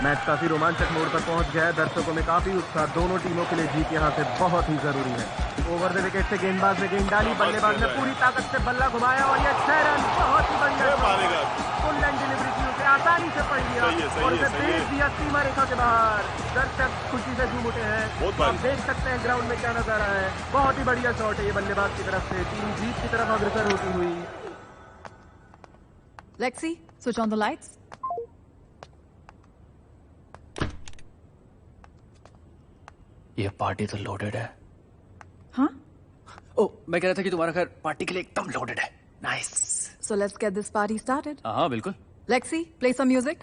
Match काफी रोमांचक मोड़ पर पहुंच गया है। दर्शकों में काफी उत्साह। दोनों टीमों के लिए जीत यहां से बहुत ही जरूरी है। ओवर द विकेट से गेंदबाज ने गेंद डाली, बल्लेबाज ने पूरी ताकत से बल्ला घुमाया और ये 6 रन बहुत ही बढ़िया फुल एंड डिलीवरी की, उसे आसानी से पड़ लिया और उसे भेज दिया सीमा रेखा के बाहर। दर्शक खुशी से झूम उठे हैं। आप देख सकते हैं ग्राउंड में क्या नजारा है। बहुत ही बढ़िया शॉट है ये बल्लेबाज की तरफ से। टीम जीत की तरफ अग्रसर होती हुई। Lexi, switch on the lights. ये पार्टी तो लोडेड है। हाँ? ओ, मैं कह रहा था कि तुम्हारा घर पार्टी के लिए एकदम लोडेड है। Nice. So let's get this party started. हाँ बिल्कुल। Lexi, play some music.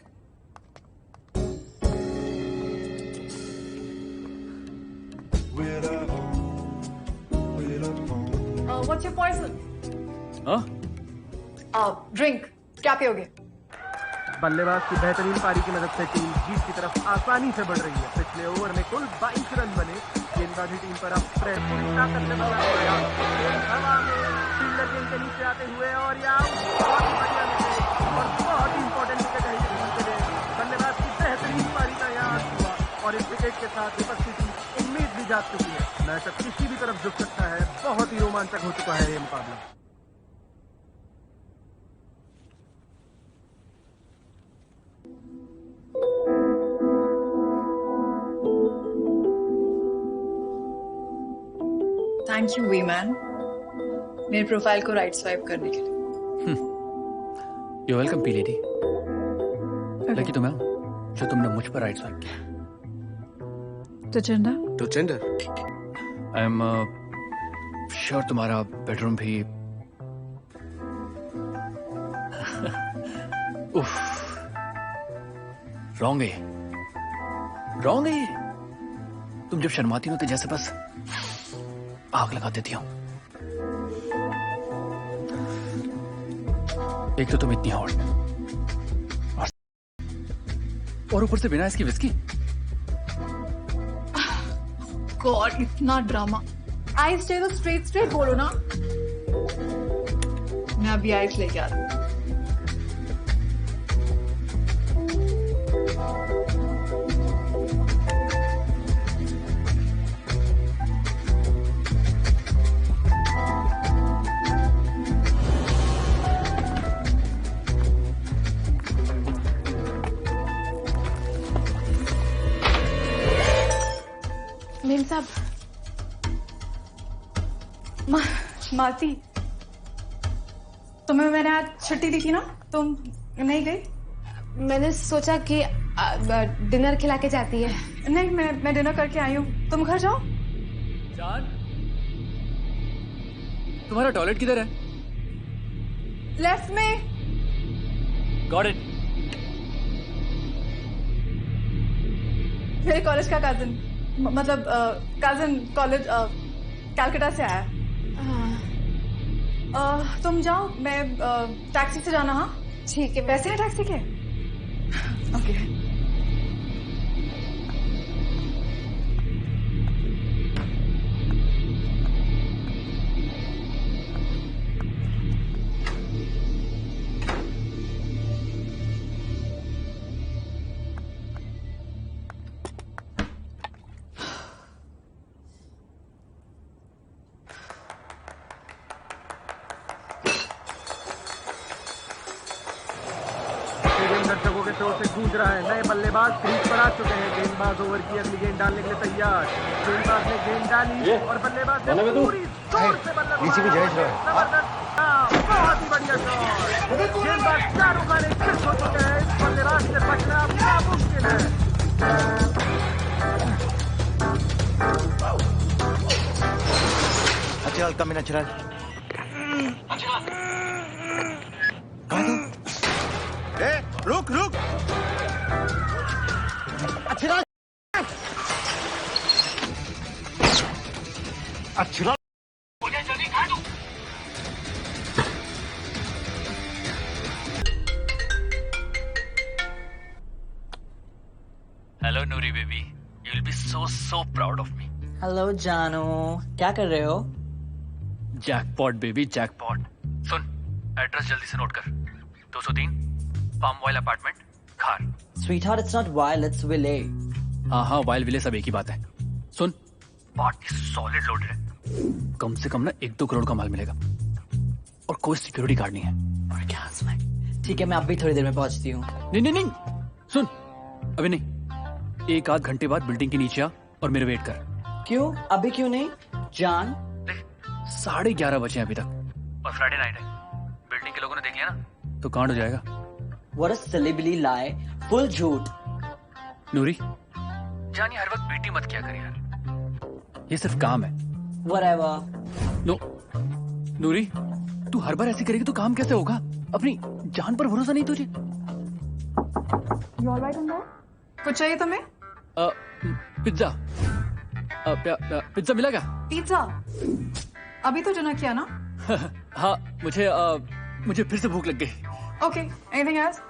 What's your poison? हाँ? Drink. क्या पियोगे? बल्लेबाज की बेहतरीन पारी की मदद से टीम जीत की तरफ आसानी से बढ़ रही है। पिछले ओवर में कुल 22 रन बने। गेंदबाजी टीम पर अब प्रेस पूरी ताकत से बना हुआ है। हवा में फील्डर गेंद के नीचे आते हुए और ये आउट बहुत ही बढ़िया विकेट और बहुत ही इंपॉर्टेंट विकेट है टीम के लिए। बल्लेबाज की बेहतरीन पारी का यहाँ हुआ और इस विकेट के साथ विपक्षी टीम उम्मीद भी जाग चुकी है। मैच अब किसी भी तरफ झुक सकता है। बहुत ही रोमांचक हो चुका है ये मुकाबला। थैंक यू वी मैन, मेरे प्रोफाइल को राइट स्वाइप करने के लिए। You welcome P lady. Lucky तो मैं हूं जो तुमने मुझ पर राइट स्वाइप किया। तो चंदा आई एम श्योर तुम्हारा बेडरूम भी उफ रॉन्ग है। रॉन्ग है। तुम जब शर्माती हो तो जैसे बस आग लगा देती हूं। एक तो तुम इतनी हॉट और ऊपर से बिना इसकी विस्की। गॉड, इतना ड्रामा। आइस चाहिए तो स्ट्रेट बोलो ना। मैं अभी आइस लेके आ रही हूँ। मेम साहब, मालती, तुम्हें मैंने आज छुट्टी दी थी ना, तुम नहीं गई? मैंने सोचा कि डिनर खिला के जाती है। नहीं, मैं डिनर करके आई हूँ। तुम घर जाओ। जान, तुम्हारा टॉयलेट किधर है? लेफ्ट में। Got it. मेरे कॉलेज का कजिन, मतलब कजिन कॉलेज कैलकाटा से आया। तुम जाओ, मैं टैक्सी से जाना। हाँ ठीक है। पैसे हैं टैक्सी के? ओके। दर्शकों के शोर से गूंज रहा है। नए बल्लेबाज क्रीज पर आ चुके हैं। गेंदबाज ओवर की अगली गेंद डालने के लिए तैयार। गेंदबाज ने गेंद डाली और बल्लेबाज ने पूरी जोर से बल्ला घुमाया। जबरदस्त, बहुत ही बढ़िया शॉट। गेंदबाज चारों खाने फिट हो चुके हैं। इस बल्लेबाज से बचना नामुमकिन है। अच्छा कम नेचुरल। रुक रुक। अच्छा अच्छा जल्दी खा दो। Hello Noori baby, you will be so proud of me. Hello जानू, क्या कर रहे हो? Jackpot baby, jackpot. सुन, एड्रेस जल्दी से नोट कर। 203 palm oil apartment, Khar. Sweetheart, it's not wild, it's Willy. हाँ वाइल्ड विले सब एक ही बात है। सुन, पार्टी सॉलिड लोडेड है, कम से कम ना 1-2 करोड़ का माल मिलेगा और कोई सिक्योरिटी गार्ड नहीं है। और क्या हंसना? ठीक है, मैं अब भी थोड़ी देर में पहुंचती हूँ। नहीं, सुन, अभी नहीं, 1-8 घंटे बाद बिल्डिंग के नीचे आ और मेरे वेट कर। क्यों? अभी क्यों नहीं? जान, 11:30 बजे अभी तक और फ्राइडे नाइट है। बिल्डिंग के लोगों ने देख लिया ना तो कांड हो जाएगा। What a silly billy lie, full झूठ। नूरी, जानी हर वक्त बेटी मत किया कर यार, ये सिर्फ काम है। Whatever. नो नूरी, तू हर बार ऐसी करेगी तो काम कैसे होगा? अपनी जान पर भरोसा नहीं तुझे? कुछ चाहिए तुम्हें? पिज्जा, पिज्जा मिला क्या? पिज्जा? अभी तो डिनर किया ना? हाँ, मुझे फिर से भूख लग गई। Okay, anything else?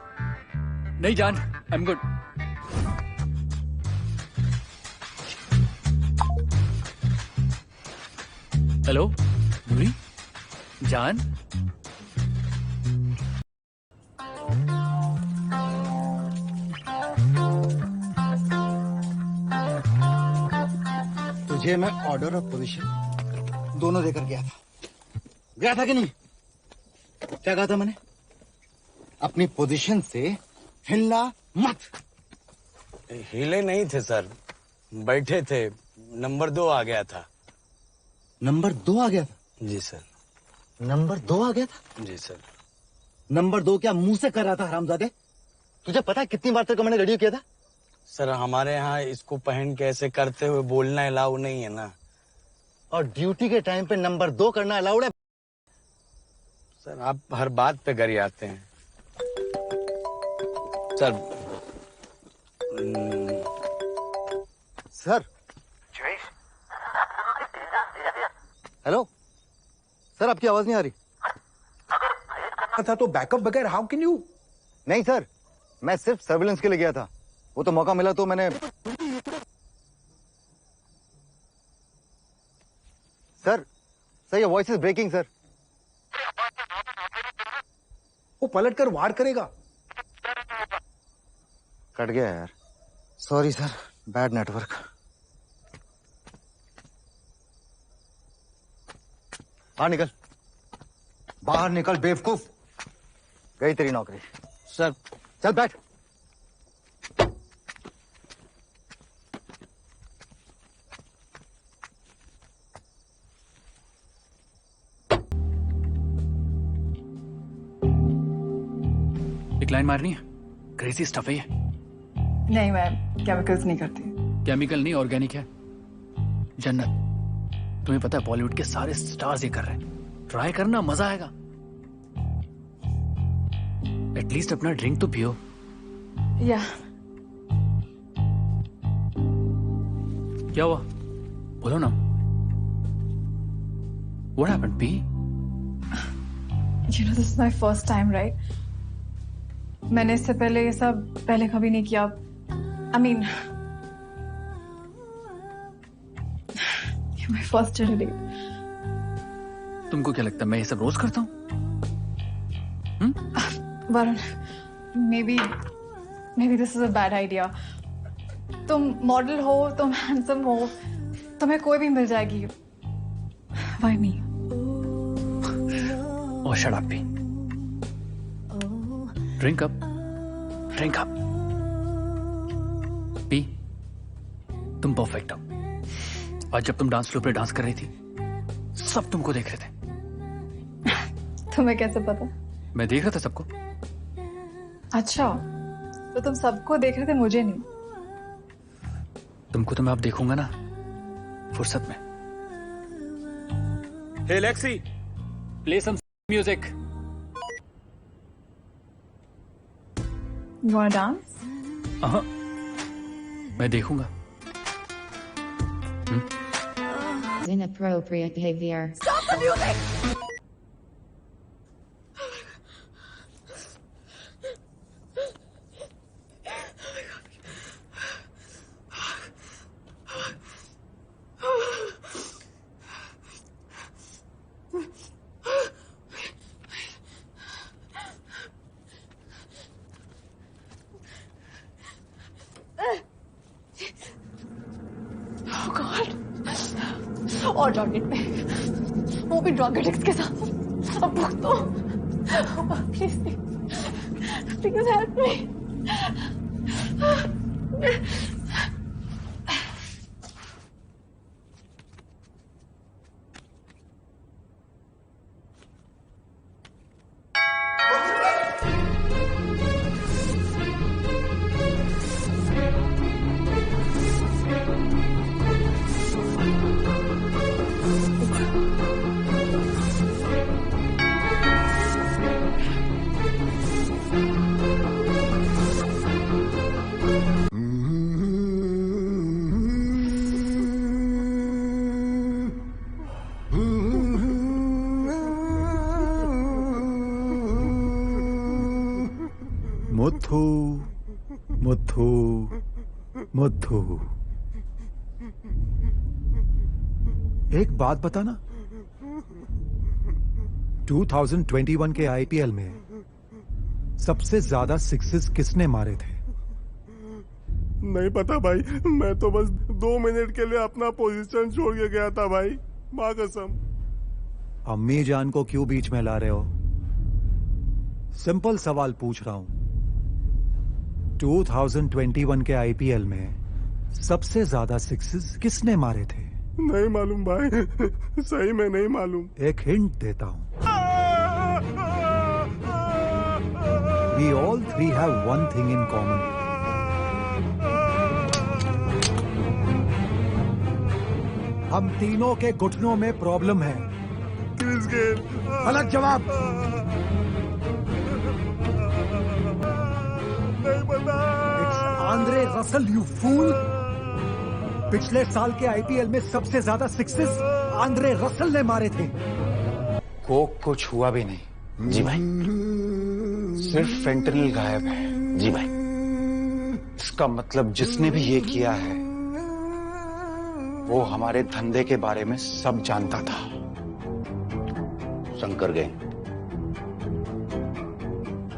नहीं जान, आई एम गुड। हेलो नूरी, जान, तुझे मैं ऑर्डर ऑफ पोजीशन दोनों देकर गया था कि नहीं? क्या कहा था मैंने? अपनी पोजीशन से हिलना मत। हिले नहीं थे सर, बैठे थे, नंबर 2 आ गया था। नंबर 2 आ गया था? जी सर। नंबर 2 आ गया था? जी सर। नंबर 2 क्या मुंह से कर रहा था हरामजादे? तुझे पता है कितनी बार तक मैंने रेडियो किया था? सर हमारे यहाँ इसको पहन के ऐसे करते हुए बोलना अलाउ नहीं है ना। और ड्यूटी के टाइम पे नंबर 2 करना अलाउड है? सर आप हर बात पे गरियाते हैं सर। सर, हेलो सर, आपकी आवाज नहीं आ रही। था तो बैकअप बगैर हाउ कैन यू? नहीं सर, मैं सिर्फ सर्विलेंस के लिए गया था, वो तो मौका मिला तो मैंने। सर ये वॉइस इज ब्रेकिंग सर। वो पलट कर वार करेगा। कट गया यार, सॉरी सर, बैड नेटवर्क। बाहर निकल बेवकूफ, गई तेरी नौकरी। सर चल बैठ। एक लाइन मारनी है, क्रेजी स्टफ है ये। नहीं, मैं केमिकल्स नहीं करती। केमिकल नहीं, ऑर्गेनिक है। जन्नत, तुम्हें पता है बॉलीवुड के सारे स्टार्स ये कर रहे हैं। ट्राई करना, मजा आएगा। एटलीस्ट अपना ड्रिंक तो पियो। या क्या हुआ? बोलो ना। What happened, P? You know, this is my first time, right? मैंने इससे पहले ये सब पहले कभी नहीं किया। I mean, you're my first date. तुमको क्या लगता है मैं ये सब रोज करता हूँ? Varun, maybe this is a bad idea. तुम मॉडल हो, तुम हैंडसम हो, तुम्हें कोई भी मिल जाएगी। Why me? Oh, shut up, P. Drink up. Drink up. P, तुम परफेक्ट हो। आज जब तुम डांस फ्लोर पे डांस कर रही थी, सब तुमको देख रहे थे। तुम्हें कैसे पता? मैं देख रहा था सबको। अच्छा, तो तुम सबको देख रहे थे, मुझे नहीं। तुमको तो मैं अब देखूंगा ना, फुर्सत में। Hey Lexi, play some music. You wanna dance? मैं देखूंगा। Inappropriate behavior. Stop the music! और जॉकेट पे, वो भी ड्रॉकेटिक्स के साथ। अब भूख तो please please help me. Muthu Muthu Muthu, एक बात बताना, 2021 के आईपीएल में सबसे ज्यादा सिक्सेस किसने मारे थे? नहीं पता भाई, मैं तो बस 2 मिनट के लिए अपना पोजीशन छोड़ के गया था भाई, माँ कसम। अम्मी जान को क्यों बीच में ला रहे हो? सिंपल सवाल पूछ रहा हूं। 2021 के आईपीएल में सबसे ज्यादा सिक्सेस किसने मारे थे? नहीं मालूम भाई, सही में नहीं मालूम। एक हिंट देता हूं। We all three have one thing in common. हम तीनों के घुटनों में प्रॉब्लम है। Chris Gayle. गलत जवाब। नहीं पता। It's Andre Russell, you fool. पिछले साल के आईपीएल में सबसे ज्यादा सिक्सेस आंद्रे रसल ने मारे थे। कोक को छुआ भी नहीं। जी भाई। सिर्फ फेंटनिल गायब है। जी भाई। इसका मतलब जिसने भी ये किया है वो हमारे धंधे के बारे में सब जानता था। शंकर गैंग।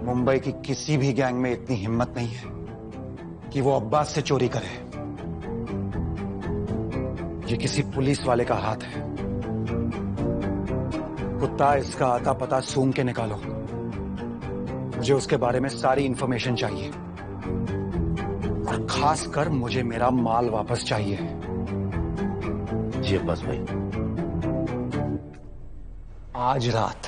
मुंबई की किसी भी गैंग में इतनी हिम्मत नहीं है कि वो अब्बास से चोरी करे। ये किसी पुलिस वाले का हाथ है। कुत्ता, इसका आता पता सूंघ के निकालो। मुझे उसके बारे में सारी इंफॉर्मेशन चाहिए और खासकर मुझे मेरा माल वापस चाहिए। जी अब्बास भाई। आज रात।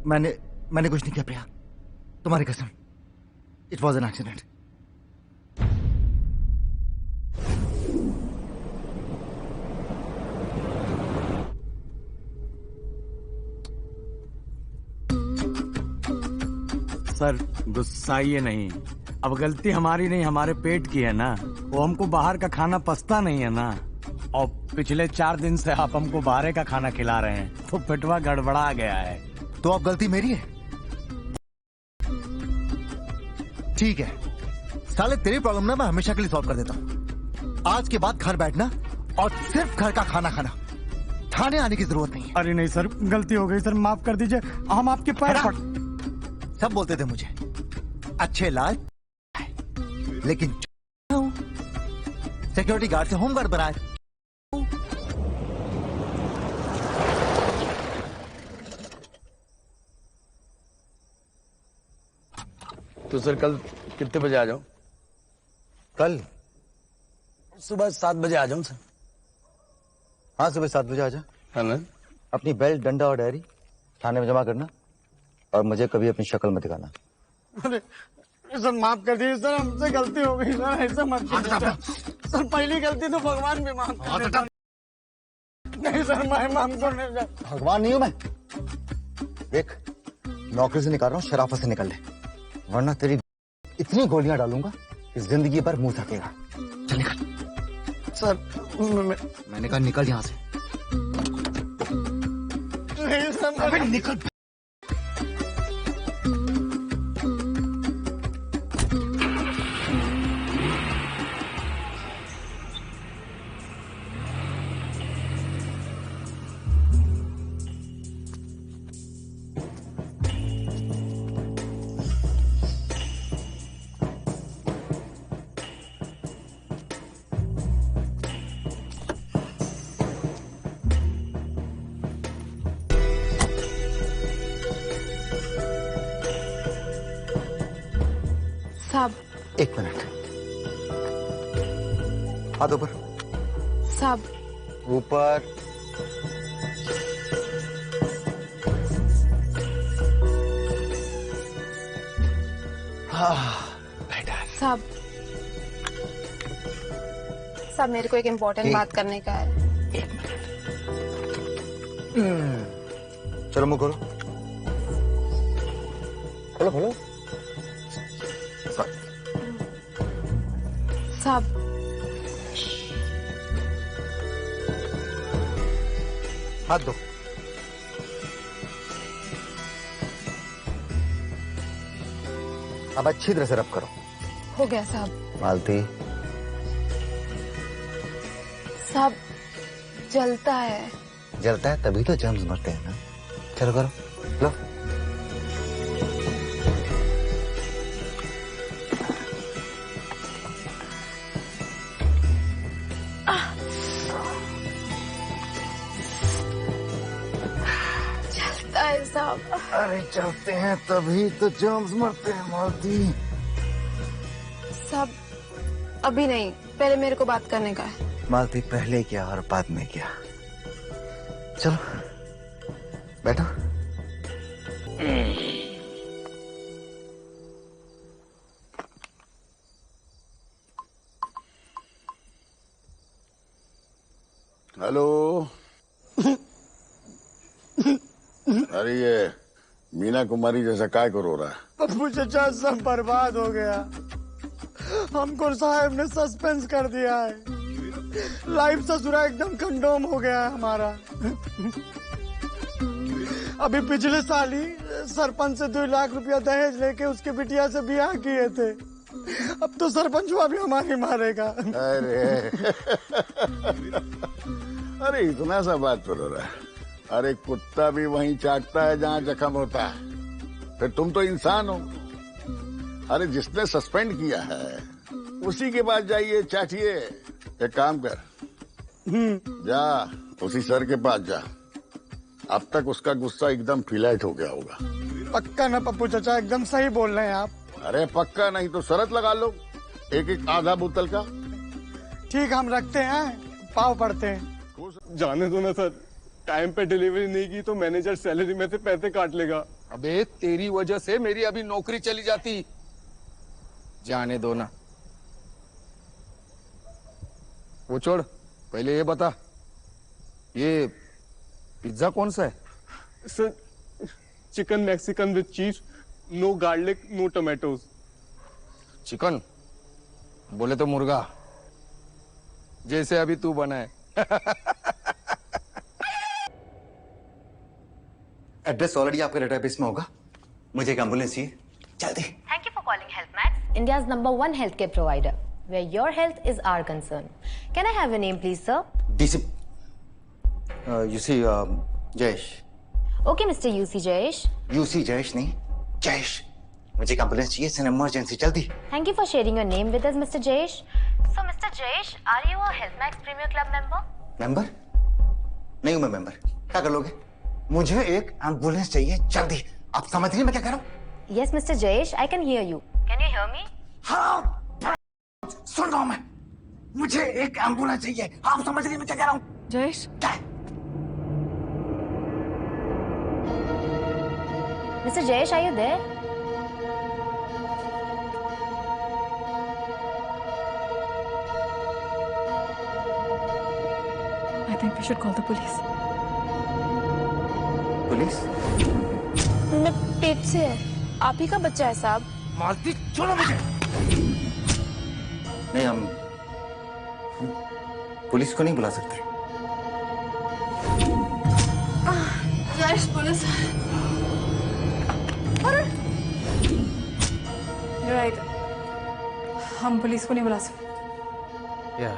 मैंने कुछ नहीं किया प्रिया, तुम्हारी कसम। It was an accident. Sir गुस्साइए नहीं, अब गलती हमारी नहीं, हमारे पेट की है ना। वो हमको बाहर का खाना पसता नहीं है ना, और पिछले 4 दिन से आप हमको बाहर का खाना खिला रहे हैं, तो पेटवा गड़बड़ा गया है। तो अब गलती मेरी है? ठीक है साले, तेरी प्रॉब्लम ना मैं हमेशा के लिए सॉल्व कर देता हूँ। आज के बाद घर बैठना और सिर्फ घर का खाना खाना, थाने आने की जरूरत नहीं है। अरे नहीं सर, गलती हो गई सर, माफ कर दीजिए, हम आपके पैर पड़। सब बोलते थे मुझे अच्छे लाल, लेकिन सिक्योरिटी गार्ड से होमगार्ड बनाया। तो सर कल कितने बजे आ जाऊं? कल सुबह 7 बजे आ जाऊं सर। हाँ, सुबह 7 बजे आ जा। है ना? अपनी बेल्ट, डंडा और डायरी थाने में जमा करना, और मुझे कभी अपनी शक्ल मत दिखाना। अरे सर माफ कर दीजिए सर, हमसे गलती हो गई सर, ऐसा मत कीजिए सर, पहली गलती तो भगवान भी माफ कर देता। नहीं सर, मैं माफ करने जा। भगवान नहीं हूं मैं। देख, नौकरी से निकाल रहा हूँ, शराफत से निकल ले, वरना तेरी इतनी गोलियां डालूंगा कि जिंदगी भर मुंह थकेगा। चल निकल। सर मैंने कहा निकल यहाँ से। नहीं सर, निकल। साहब, 1 मिनट। हाथ ऊपर। साहब, ऊपर। साहब, साहब मेरे को एक इम्पोर्टेंट बात करने का है। चलो मुंह खोलो, खोलो खोलो। साहब, हाथ दो। अब अच्छी तरह से रब करो। हो गया साहब। मालती, साहब जलता है। जलता है तभी तो जर्म्स मरते हैं ना। चलो करो, लो। जलता है साहब। अरे चलते हैं तभी तो जर्म्स मरते हैं मालती। साहब अभी नहीं, पहले मेरे को बात करने का है। मालती, पहले क्या और बाद में क्या? चलो बैठो। हेलो। अरे ये मीना कुमारी जैसा काय को रो रहा है? पप्पू चचा सब बर्बाद हो गया, हमको साहब ने सस्पेंस कर दिया है, लाइफ ससुरा एकदम कंडोम हो गया है हमारा। अभी पिछले साल ही सरपंच से 2 लाख रुपया दहेज लेके उसके बिटिया से ब्याह किए थे, अब तो सरपंच भी हमारी मारेगा। अरे इतना सा बात पर हो रहा है? अरे कुत्ता भी वहीं चाटता है जहाँ जख्म होता है, फिर तुम तो इंसान हो। अरे जिसने सस्पेंड किया है उसी के पास जाइए, चाटिए। एक काम कर, जा उसी सर के पास जा, अब तक उसका गुस्सा एकदम फिलाइट हो गया होगा। पक्का ना पप्पू चचा, एकदम सही बोल रहे हैं आप। अरे पक्का नहीं तो शरत लगा लो, एक आधा बोतल का। ठीक, हम रखते हैं, पाव पड़ते हैं। जाने दो ना सर, टाइम पे डिलीवरी नहीं की तो मैनेजर सैलरी में से पैसे काट लेगा। अबे तेरी वजह से मेरी अभी नौकरी चली जाती। जाने दो ना। वो छोड़, पहले ये बता, ये पिज्जा कौन सा है? Sir, chicken Mexican with cheese, no garlic, no tomatoes. Chicken बोले तो मुर्गा, जैसे अभी तू बना है। एड्रेस ऑलरेडी आपके डेटाबेस में होगा। मुझे एक एम्बुलेंस चाहिए, जल्दी। Thank you for calling HealthMax, India's #1 healthcare provider, where your health is our concern. Can I have your name, please, sir? DC UC Jayesh. Okay, Mr. UC Jayesh. UC Jayesh नहीं, जयेश। मुझे एक एम्बुलेंस चाहिए, इट्स एन इमरजेंसी, जल्दी। Thank you for sharing your name with us, Mr. Jayesh. So, Mr. Jayesh, are you a HealthMax Premier Club member? Member? नहीं हूं मैं member. क्या कर लोगे? मुझे एक एम्बुलेंस चाहिए, जल्दी। आप समझ रही हैं मैं क्या कह रहा हूँ? Yes, Mr. Jayesh, I can hear you. Can you hear me? हाँ, सुन रहा हूँ मैं। मुझे एक एम्बुलेंस चाहिए। आप समझ रही हैं मैं क्या कह रहा हूँ? जयेश, क्या? Mr. Jayesh, are you there? I think we should call the police. Police? मैं पेट से है, आप ही का बच्चा है साहब। मालती, छोड़ो मुझे। नहीं, हम पुलिस को नहीं बुला सकते। जयेश, पुलिस। राइट, हम पुलिस को नहीं बुला सकते। या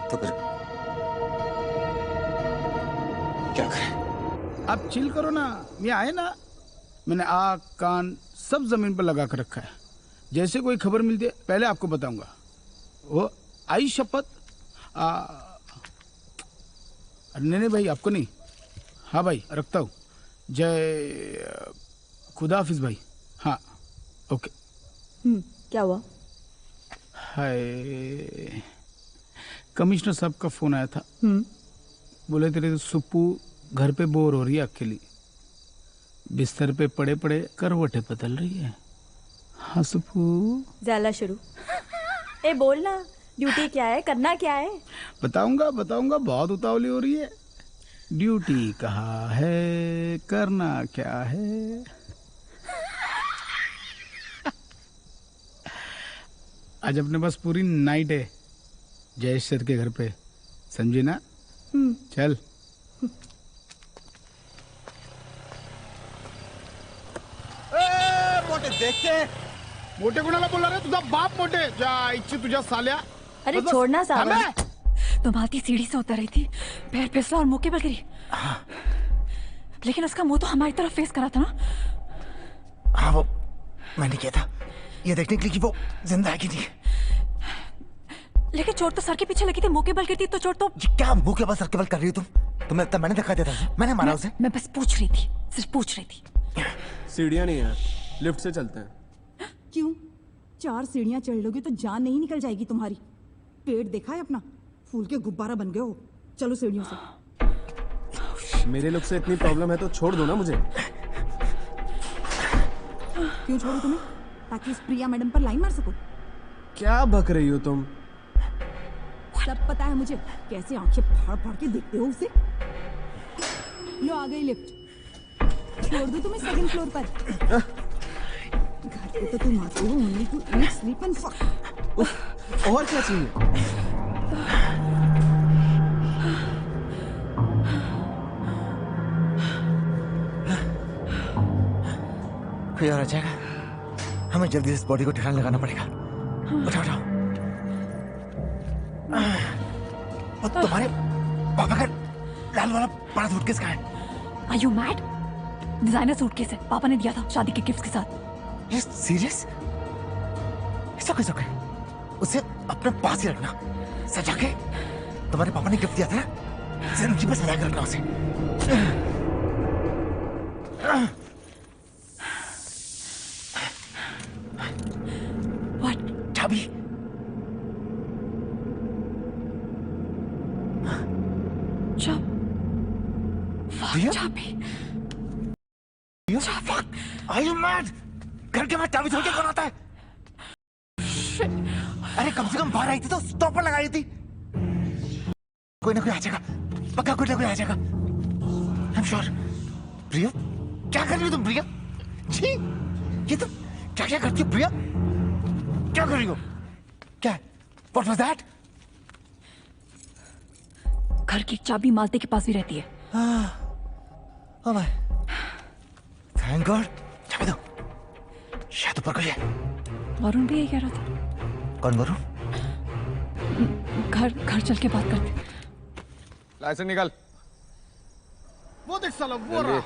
तो फिर क्या करें? आप चिल करो ना, ये आए ना, मैंने आँख कान सब जमीन पर लगा कर रखा है। जैसे कोई खबर मिलती है पहले आपको बताऊंगा। वो आई शपथ। नहीं भाई, आपको नहीं। हाँ भाई, रखता हूँ। जय खुदा हाफिज भाई। हाँ, ओके। क्या हुआ? हाय, कमिश्नर साहब का फोन आया था। बोले तेरे सुप्पू घर पे बोर हो रही है अकेली, बिस्तर पे पड़े पड़े करवटें बदल रही है। हाँ सुप्पू। जाला शुरू। ए बोल ना, ड्यूटी क्या है, करना क्या है? बताऊंगा बताऊंगा, बहुत उतावली हो रही है। ड्यूटी कहाँ है, करना क्या है। आज अपने पास पूरी नाइट है जयेश सर के घर पे, समझी ना? चल। मोटे देखते हैं। मोटे कोणाला बोलला रे? तुझा बाप मोटे, जा इच्छी तुझ्या साल्या। अरे छोड़ना साहब। तुम आती सीढ़ी से उतर रही थी, पैर फिसला और मुक्के पर गिरी। लेकिन उसका मुंह तो हमारी तरफ फेस करा था ना। हाँ, वो मैंने किया था ये देखने के लिए कि वो जिंदा है कि नहीं। लेकिन चोट तो सर के पीछे लगी थी, मुंह के बल गिरती तो चोट तो। ये क्या मुंह के बल सर के बल कर रही हो तुम? तुम्हें लगता मैंने दिखा दिया था? मैंने मारा उसे? मैं बस पूछ रही थी, सिर्फ पूछ रही थी। सीढ़ियाँ नहीं है, लिफ्ट से चलते हैं। क्यों? 4 सीढ़ियाँ चढ़ लोगे तो जान नहीं निकल जाएगी तुम्हारी। पेट देखा है अपना, फूल के गुब्बारा बन गए हो। चलो सीढ़ियों से। मेरे लोग से इतनी प्रॉब्लम है तो छोड़ दो ना मुझे। क्यों छोड़ो तुम्हें? ताकि इस प्रिया मैडम पर लाइन मार सको। क्या बक रही हो तुम? सब पता है मुझे, कैसे आंखें फाड़ फाड़ के देखते हो उसे। लो आ गई लिफ्ट, छोड़ दो तुम्हें 2nd फ्लोर पर। घर पे तो तुम आते हो only to eat, sleep and fuck. और क्या चाहिए? कोई और आ जाएगा? हमें जल्दी इस बॉडी को ठिकाने लगाना पड़ेगा। उठाओ उठाओ। और तुम्हारे पापा का लाल वाला बड़ा सूटकेस कहाँ है? Are you mad? Designer suitcase है, पापा ने दिया था शादी के गिफ्ट के साथ। ये सीरियस? ऐसा कैसे कर? उसे अपने पास ही रखना, सजा के। तुम्हारे पापा ने गिफ्ट दिया था ना, जिंदगी में सजा के रखना उसे। What? चाबी। चाबी। Are you mad? घर के बाद चाबी छोड़ के कौन आता है? अरे कम से कम बाहर आई थी तो स्टॉप पर लगाई थी। कोई ना कोई आ जाएगा, पक्का कोई ना कोई आ जाएगा। I'm sure. प्रिया, क्या कर रही हो तुम प्रिया? जी, ये तुम क्या क्या करती हो प्रिया? क्या कर रही हो? क्या? What was that? घर की चाबी मालते के पास ही रहती है। Oh my. Thank God. चाबी दो। शायद ऊपर कोई है। वरुण भी यही कह रहा था। कौन वरुण? घर चल के बात करते। लाइसेंस निकाल। वो देख साला वो रहा।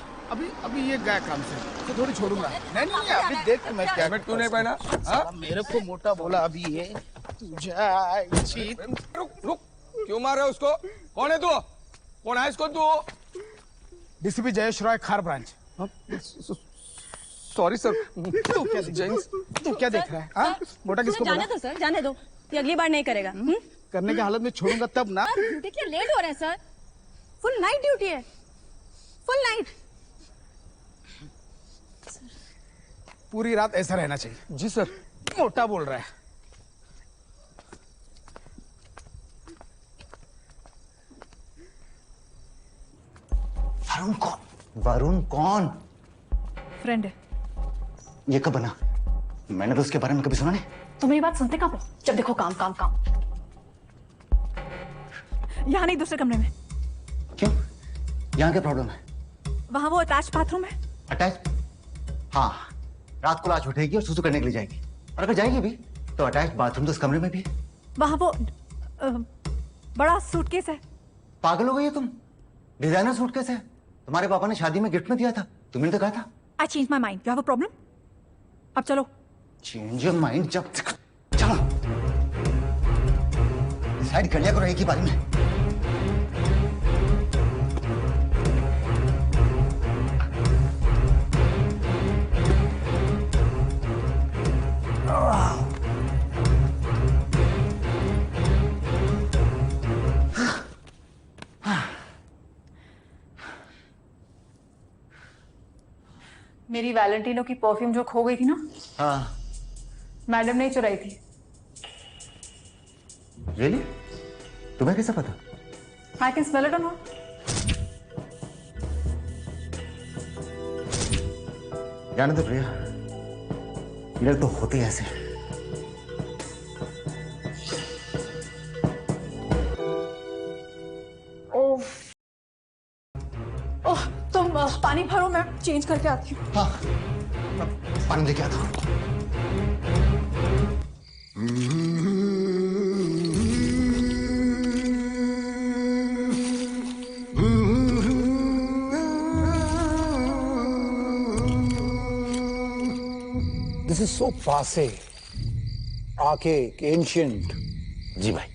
अभी ये गया काम से, तो थोड़ी छोड़ूंगा। नहीं अभी देख मैं क्या। हेलमेट क्यों नहीं पहना? मेरे को मोटा बोला अभी ये रुक क्यों मार रहे उसको? कौन है तू? कौन है इसको तू? डीसीपी जयेश रॉय, खार ब्रांच। Sorry sir. तू क्या देख रहा है? हाँ? मोटा किसको बोला? जाने दो सर, जाने दो। ये अगली बार नहीं करेगा। करने की हालत में छोड़ूंगा तब ना। देखिए लेट हो रहे हैं सर। फुल नाइट ड्यूटी है, फुल नाइट। पूरी रात ऐसा रहना चाहिए। जी सर। मोटा बोल रहा है। वरुण कौन? वरुण कौन? फ्रेंड है। ये कब बना? मैंने तो उसके बारे में कभी सुना नहीं। तो मेरी बात सुनते कब हो? जब देखो काम काम काम। यहाँ नहीं, दूसरे कमरे में। क्यों? यहाँ क्या प्रॉब्लम है? वहाँ वो अटैच बाथरूम है। अटैच? हाँ, रात को लाश उठेगी और सुसु करने के लिए जाएगी। और अगर जाएगी भी तो अटैच बाथरूम तो उस कमरे में भी है। वहाँ वो बड़ा सूटकेस है। पागल हो गई है तुम? डिजाइनर सूटकेस है। तुम्हारे पापा ने शादी में गिफ्ट में दिया था, तुमने तो कहा था। I changed my mind. You have a problem? अब चलो। चेंज योर माइंड जब चलो। डिसाइड कर लिया करो एक ही बारे में। मेरी वैलेंटिनो की परफ्यूम जो खो गई थी ना, हाँ, मैडम ने चुराई थी। रियली? तुम्हें कैसे पता? I can smell it or not? जाने दो प्रिया, ये लोग तो होते ऐसे। ओह, तुम पानी भरो, मैं चेंज करके आती हूँ। हाँ, पानी लेके आता हूँ। दिस इज सो पासे, आर्केक, एंशिएंट। जी भाई।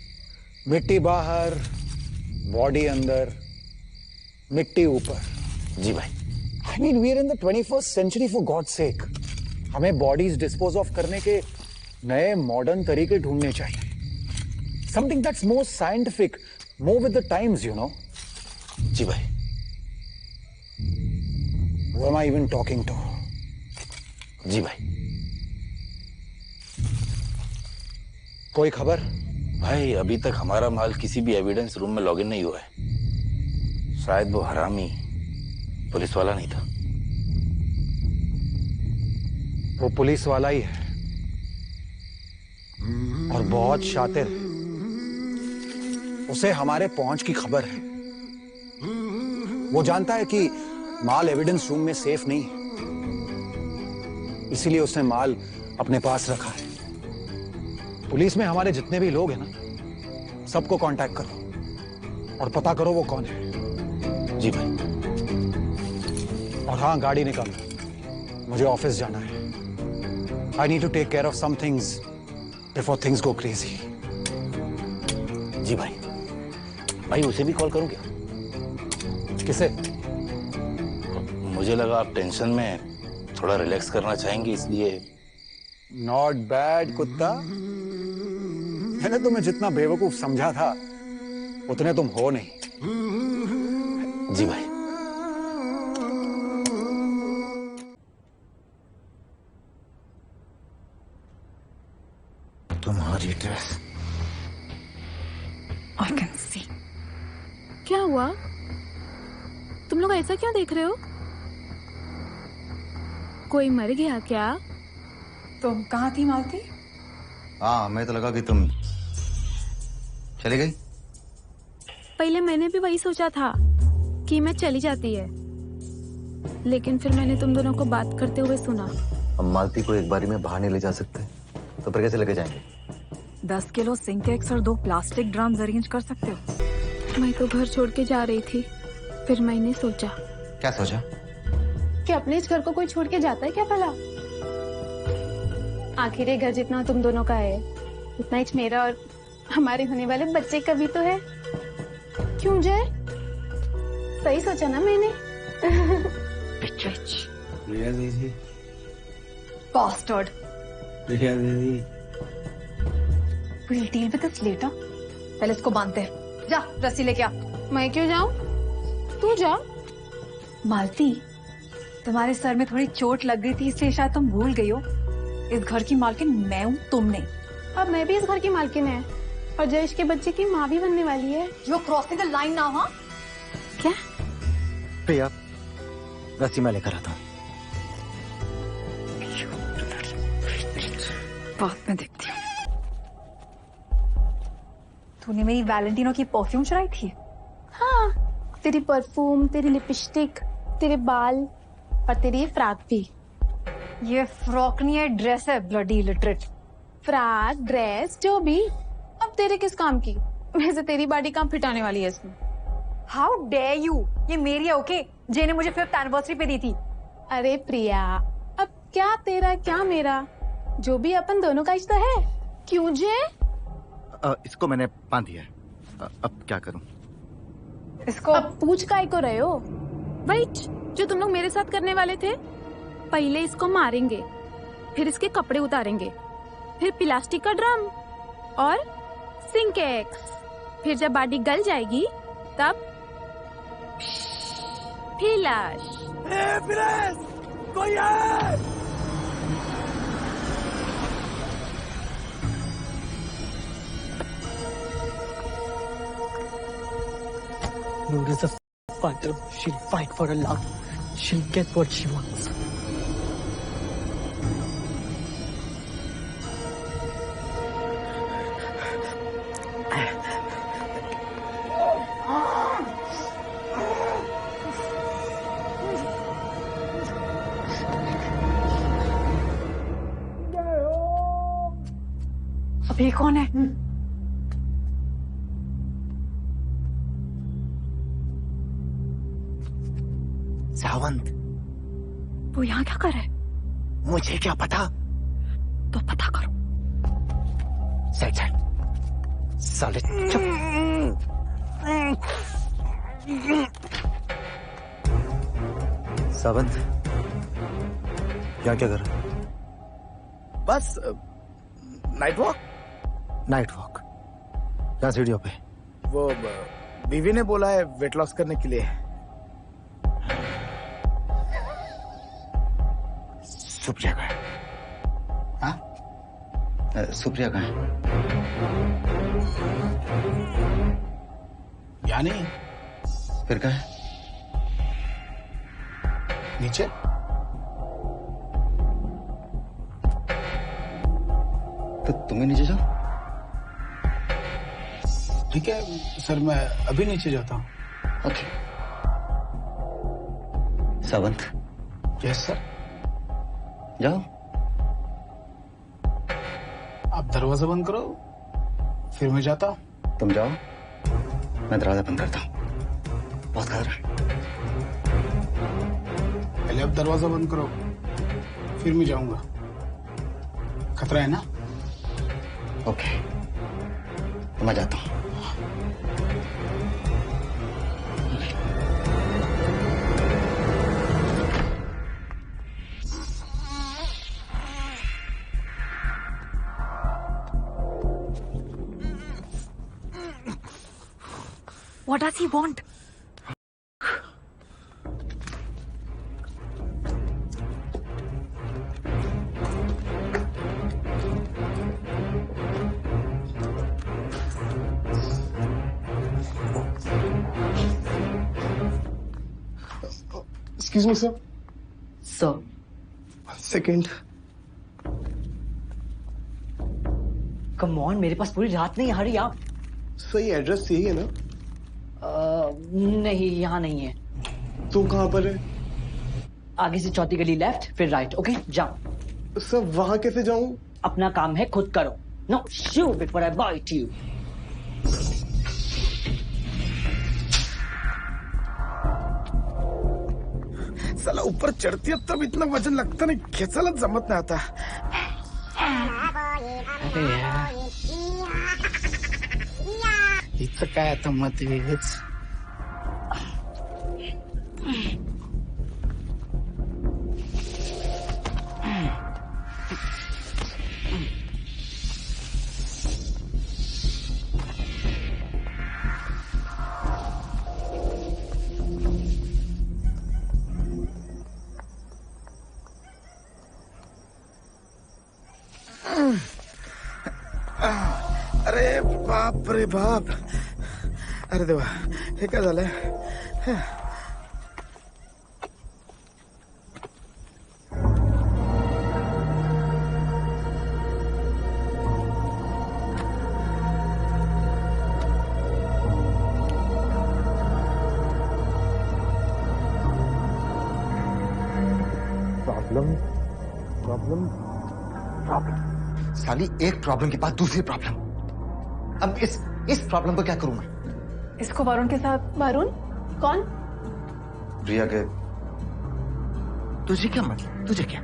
मिट्टी बाहर, बॉडी अंदर, मिट्टी ऊपर। जी भाई। I mean we are in the 21st century, for God sake. हमें बॉडीज डिस्पोज ऑफ करने के नए मॉडर्न तरीके ढूंढने चाहिए। Something that's more scientific, more with the times, you know. जी भाई। Who am I even talking to? जी भाई। कोई खबर? भाई अभी तक हमारा माल किसी भी एविडेंस रूम में लॉगिन नहीं हुआ है। शायद वो हरामी पुलिस वाला नहीं था। वो पुलिस वाला ही है और बहुत शातिर है। उसे हमारे पहुंच की खबर है। वो जानता है कि माल एविडेंस रूम में सेफ नहीं है, इसीलिए उसने माल अपने पास रखा है। पुलिस में हमारे जितने भी लोग हैं ना, सबको कांटेक्ट करो और पता करो वो कौन है। जी भाई। और हाँ, गाड़ी निकालो, मुझे ऑफिस जाना है। I need to take care of some things before things go crazy. जी भाई। भाई उसे भी कॉल करूं क्या? किसे? मुझे लगा आप टेंशन में थोड़ा रिलैक्स करना चाहेंगे, इसलिए। नॉट बैड कुत्ता। मैंने तुम्हें जितना बेवकूफ समझा था उतने तुम हो नहीं। जी भाई। तुम्हारी ड्रेस। I can see. क्या हुआ? तुम लोग ऐसा क्यों देख रहे हो? कोई मर गया क्या? तुम कहाँ थी मालती? हाँ, मैं तो लगा कि तुम चली गई। पहले मैंने भी वही सोचा था कि मैं चली जाती है, लेकिन फिर मैंने तुम दोनों को बात करते हुए सुना। हम मालती को एक बारी में बाहर नहीं ले जा सकते, तो फिर कैसे लेके जाएंगे? 10 किलो सिंटेक्स और 2 प्लास्टिक ड्रम्स अरेंज कर सकते हो। मैं तो घर छोड़ के जा रही थी, फिर मैंने सोचा। क्या सोचा? कि अपने इस घर को कोई छोड़ के जाता है क्या भला? आखिर ये घर जितना तुम दोनों का है, उतना ही मेरा और हमारे होने वाले बच्चे का भी तो है। क्यों जय? सही सोचा ना मैंने? प्रिया दीदी, Bastard. प्रिया दीदी, We'll deal with this later. पहले इसको बांधते हैं। जा रस्सी लेके आ। मैं क्यों जाऊं? तू जा। मालती, तुम्हारे सर में थोड़ी चोट लग गई थी, इसलिए शायद तुम भूल गई हो। इस घर की मालकिन मैं हूँ, तुम नहीं। अब मैं भी इस घर की मालकिन है और जयेश के बच्चे की माँ भी बनने वाली है। You're crossing the line now, हाँ? क्या? प्रिया, रस्सी मैं लेकर आता हूँ। बाद में देखती हूँ। तूने मेरी वैलेंटिनो की परफ्यूम चुराई थी? हाँ, तेरी परफ्यूम, तेरी लिपस्टिक, तेरे बाल और तेरी फ्रॉक भी। ये फ्रॉक नहीं है, ड्रेस है, ब्लडी लिटरेट। फ्रॉक, ड्रेस, जो भी। अब तेरे किस काम की? वैसे तेरी बॉडी काम फिट आने वाली है इसमें। How dare you? ये मेरी है, ओके? जे ने मुझे 5th एनिवर्सरी पे दी थी। अरे प्रिया, अब क्या तेरा क्या मेरा, जो भी अपन दोनों का रिश्ता है। क्यों जे? इसको मैंने बांध दिया है, अब क्या करूं? इसको अब पूछ काय को रहे हो? वेट, जो तुम लोग मेरे साथ करने वाले थे। पहले इसको मारेंगे, फिर इसके कपड़े उतारेंगे, फिर प्लास्टिक का ड्रम और सिंकेक्स। फिर जब बॉडी गल जाएगी तब फिर लाश। कोई है? Noor is a fighter. She'll fight for her love. She'll get what she wants. अब ये कौन है? सावंत। वो यहाँ क्या कर रहा है? मुझे क्या पता? तो पता करो। Side side. साले चुप। सावंत, यहाँ क्या कर रहा है? बस नाइट वॉक। Night walk? यहाँ सीढ़ियों पे? वो बीवी ने बोला है वेट लॉस करने के लिए। सुप्रिया कहाँ है? हाँ? सुप्रिया कहाँ है? यानी फिर कहाँ है? नीचे। तो तुम्हें नीचे जाओ। ठीक है सर, मैं अभी नीचे जाता हूँ। ओके। सावंत। Yes sir. जाओ। आप दरवाजा बंद करो, फिर मैं जाता हूँ। तुम जाओ, मैं दरवाजा बंद करता हूँ। बहुत खतरा है। पहले आप दरवाजा बंद करो, फिर मैं जाऊंगा। खतरा है ना? ओके, तो मैं जाता हूँ। What does he want? Excuse me, sir. Sir. 1 second. Come on, मेरे पास पूरी रात नहीं, हरी आप। सर ये एड्रेस यही है ना? नहीं, यहाँ नहीं है। तो कहाँ पर है? आगे से चौथी गली लेफ्ट, फिर राइट। ओके, जाओ। सर वहां कैसे जाऊं? अपना काम है, खुद करो। No, shoo before I bite you. साला ऊपर चढ़ती है तब इतना वजन लगता नहीं, खेचायला जमत नाही आता। अरे यार, इथं काय आता मत वेगळंच। अरे बाप रे बाप, अरे देवा, हे काय झालंय? प्रॉब्लम साली, एक प्रॉब्लम के बाद दूसरी प्रॉब्लम। अब इस प्रॉब्लम को क्या करूं मैं? इसको वरुण के साथ। वरुण कौन? प्रिया के। तुझे क्या मतलब? तुझे क्या?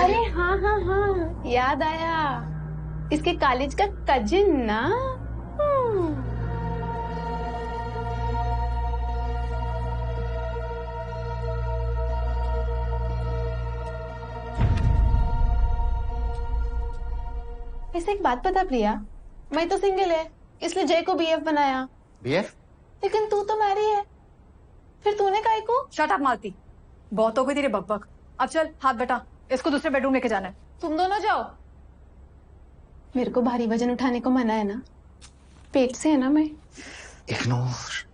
अरे हाँ हाँ हाँ, याद आया, इसके कॉलेज का कजिन ना। ऐसे एक बात पता प्रिया, मैं तो सिंगल है, इसलिए जय को बीएफ बनाया। बीएफ? लेकिन तू तो मैरी है, फिर तूने काहे को? शट अप मालती, बहुत हो गई तेरी बकबक। अब चल हाथ बेटा, इसको दूसरे बेडरूम लेके जाना है। तुम दोनों जाओ। मेरे को भारी वजन उठाने को मना है ना, पेट से है ना मैं। इग्नोर।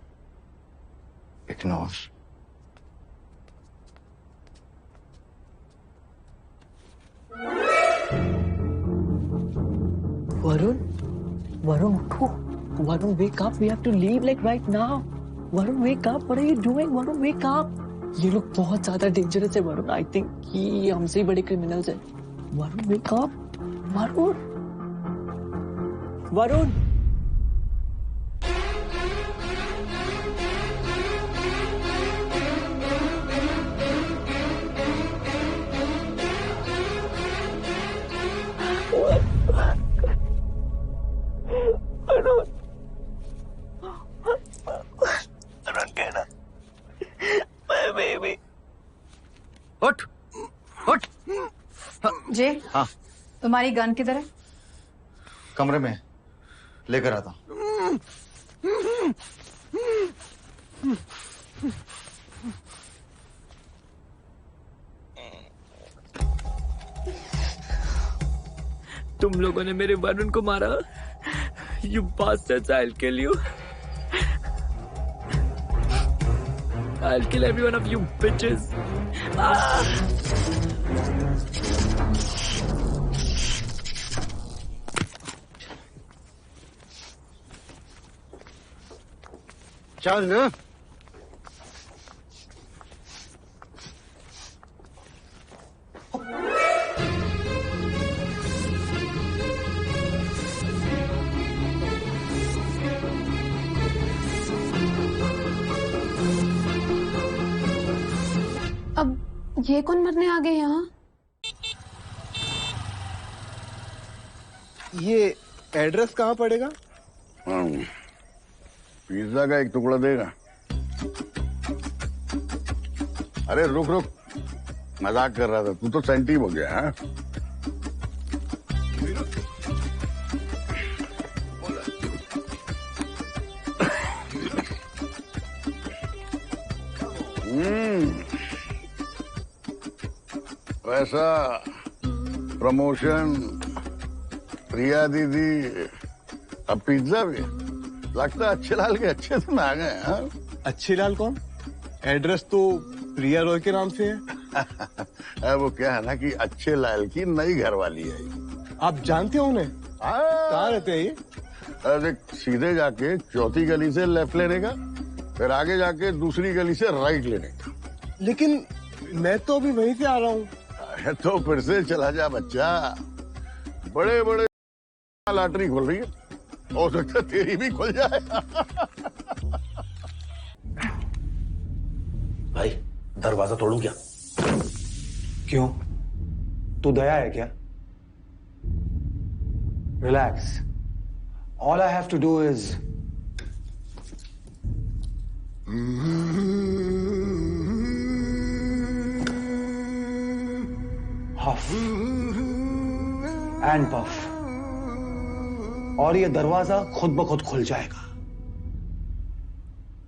Varun, उठो। Varun, wake up. We have to leave like right now. Varun, wake up. What are you doing? Varun, wake up. ये लोग बहुत ज्यादा डेंजरस है वरुण। आई थिंक कि हमसे ही बड़े क्रिमिनल्स हैं। Varun, wake up. वरुण। उठ। जे, हाँ, तुम्हारी गन किधर है? कमरे में लेकर आता हूं। तुम लोगों ने मेरे वरुण को मारा। You bastards, I'll kill you. I'll kill every one of you bitches. चल। अब ये कौन मरने आ गए यहाँ? ये एड्रेस कहाँ पड़ेगा? पिज्जा का एक टुकड़ा देगा। अरे रुक, मजाक कर रहा था, तू तो सेंटी हो गया है। वैसा प्रमोशन, प्रिया दीदी, अब पिज्जा भी। लगता है अच्छे लाल के अच्छे दिन आ गए। हाँ, अच्छे लाल कौन? एड्रेस तो प्रिया रॉय के नाम से है। वो क्या है ना कि अच्छे लाल की नई घरवाली है। आप जानते हो उन्हें? कहाँ रहते हैं ये? अरे सीधे जाके चौथी गली से लेफ्ट लेने का, फिर आगे जाके दूसरी गली से राइट लेने का। लेकिन मैं तो अभी वहीं से आ रहा हूँ। तो फिर से चला जा बच्चा, बड़े बड़े लॉटरी खुल रही है, हो सकता है तेरी भी खुल जाए। भाई दरवाजा तोड़ूं क्या? क्यों? तू दया है क्या? Relax, all I have to do is huff and puff, और ये दरवाजा खुद ब खुद खुल जाएगा,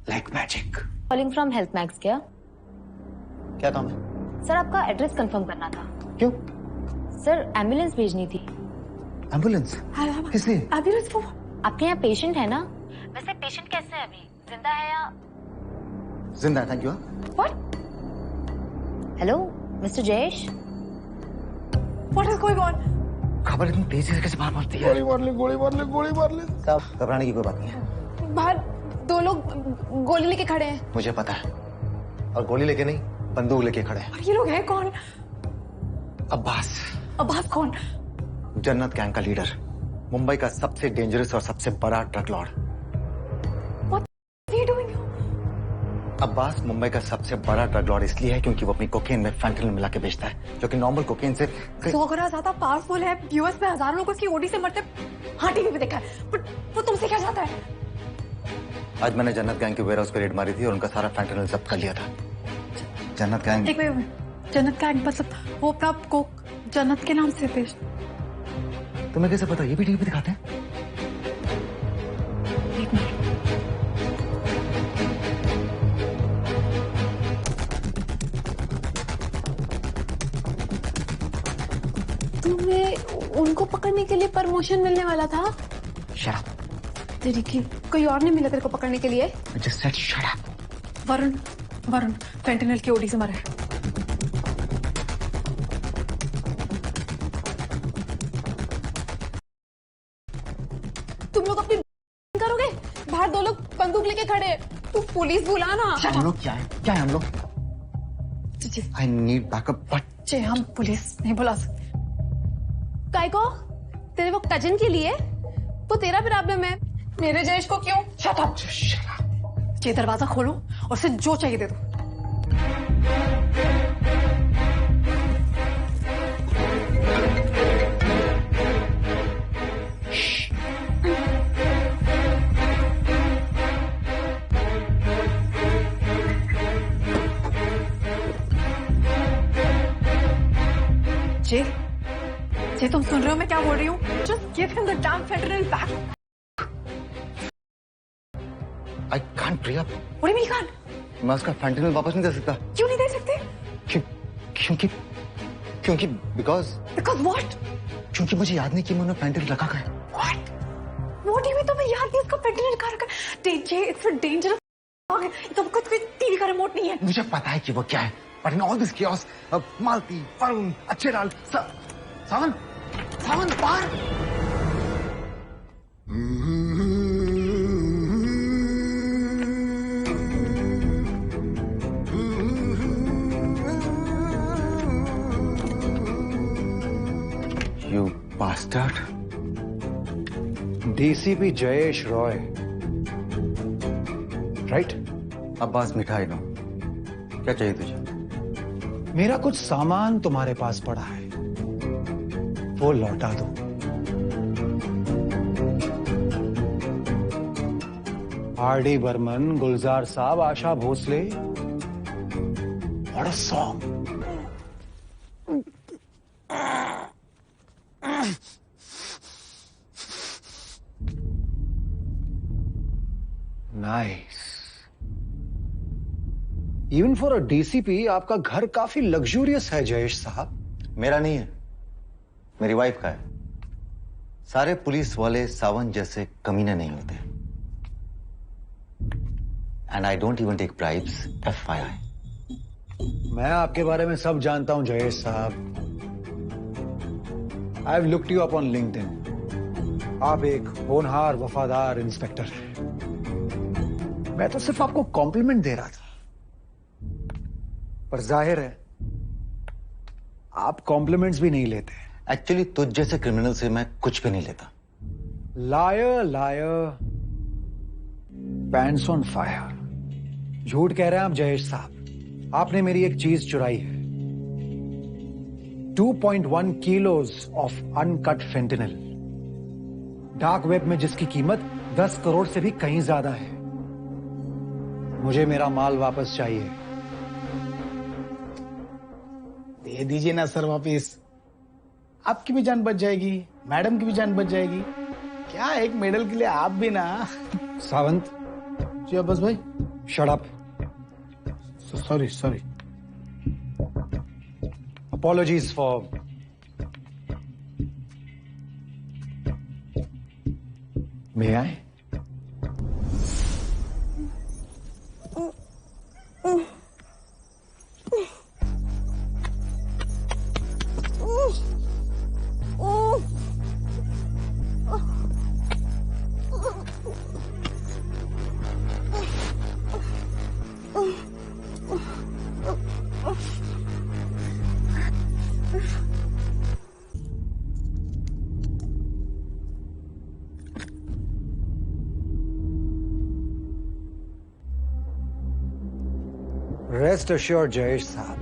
like magic. Calling from Health Max. क्या क्या काम है? सर आपका एड्रेस कंफर्म करना था। क्यों? सर एम्बुलेंस भेजनी थी। एम्बुलेंस? किस लिए? एम्बुलेंस वो आपके यहाँ पेशेंट है ना? वैसे पेशेंट कैसे है अभी, जिंदा है या? जिंदा है, thank you. What? Hello mister Jayesh, what is going on? खबर इतनी तेजी से कैसे बाहर मारती है? गोली मार ले, गोली मार ले, गोली मार ले। साहब घबराने की कोई बात नहीं है। बाहर दो लोग गोली लेके खड़े हैं। मुझे पता है, और गोली लेके नहीं, बंदूक लेके खड़े हैं। और ये लोग हैं कौन? अब्बास। अब्बास कौन? जन्नत गैंग का लीडर, मुंबई का सबसे डेंजरस और सबसे बड़ा ड्रग लॉर्ड। अब्बास मुंबई का सबसे बड़ा ड्रग लॉर्ड इसलिए है क्योंकि वो अपनी कोकेन में फैंटनिल मिला के बेचता है, जो कि नॉर्मल कोकेन से 100 गुना ज्यादा पावरफुल है। यूएस में हजारों लोग उसकी ओडी से मरते, हाँ टीवी पे देखा है, बट वो तुमसे क्या चाहता है? आज मैंने जन्नत गैंग के वेयरहाउस पे रेड मारी थी और उनका सारा फैंटनिल जब्त कर लिया था। जन्नत गैंग? एक मिनट, जन्नत गैंग मतलब वो अपना कोक जन्नत के नाम से बेच? तुम्हें कैसे पता? ये भी टीवी पे दिखाते हैं। एक मिनट, तुम्हें उनको पकड़ने के लिए प्रमोशन मिलने वाला था? Shut up. तेरी की कोई और नहीं मिला तेरे को पकड़ने के लिए? I just said shut up. Varun फैंटनिल की ओडी से मरा है। तुम लोग अपनी करोगे? बाहर दो लोग बंदूक लेके खड़े हैं। तू पुलिस बुला ना। हम लोग क्या है? क्या है हम लोग? I need backup, but जी हम पुलिस नहीं बुला सकते। काय को? तेरे वो कजन के लिए? वो तेरा प्रॉब्लम है, मेरे जयेश को क्यों? Shut up. ये दरवाजा खोलो और उसे जो चाहिए दे दो। जी तुम सुन रहे हो मैं क्या बोल रही हूँ? Just give him the damn fentanyl back. I can't, Priya. What do you mean you can't? मैं उसका फैंटनिल वापस नहीं दे सकता। क्यों नहीं दे सकते? क्योंकि because what? क्योंकि मुझे याद नहीं कि मैंने फैंटनिल रखा है। What do you mean तुम्हें याद नहीं उसका फैंटनिल रखा है? It's a dangerous. तो कुछ टीवी का रिमोट नहीं है। मुझे पता है कि वो क्या है, but in all this chaos, मालती, वरुण, अच्छे लाल, सावन बाहर। You bastard. DCP Jayesh Roy, right? Abbas मिठाई लो। क्या चाहिए तुझे? मेरा कुछ सामान तुम्हारे पास पड़ा है, वो लौटा दो। आर.डी. बर्मन, गुलजार साहब, Asha Bhosle, what a song. Nice. Even for a DCP आपका घर काफी लग्जूरियस है जयेश साहब। मेरा नहीं है, मेरी वाइफ का है। सारे पुलिस वाले सावन जैसे कमीने नहीं होते। And I don't even take bribes, FYI। मैं आपके बारे में सब जानता हूं जयेश साहब। I have looked you up on LinkedIn. आप एक होनहार वफादार इंस्पेक्टर हैं। मैं तो सिर्फ आपको कॉम्प्लीमेंट दे रहा था, पर जाहिर है आप कॉम्प्लीमेंट्स भी नहीं लेते। एक्चुअली तुझ जैसे क्रिमिनल से मैं कुछ भी नहीं लेता। Liar liar, pants on fire. झूठ कह रहे हैं आप जयेश साहब। आपने मेरी एक चीज चुराई है, 2.1 kilos of uncut fentanyl, dark web में जिसकी कीमत 10 करोड़ से भी कहीं ज्यादा है। मुझे मेरा माल वापस चाहिए। दे दीजिए ना सर वापिस। आपकी भी जान बच जाएगी, मैडम की भी जान बच जाएगी। क्या एक मेडल के लिए आप भी ना। सावंत जी अब्बास भाई। Shut up. Sorry sorry. Apologies for may I? Rest assured Jayesh साहब,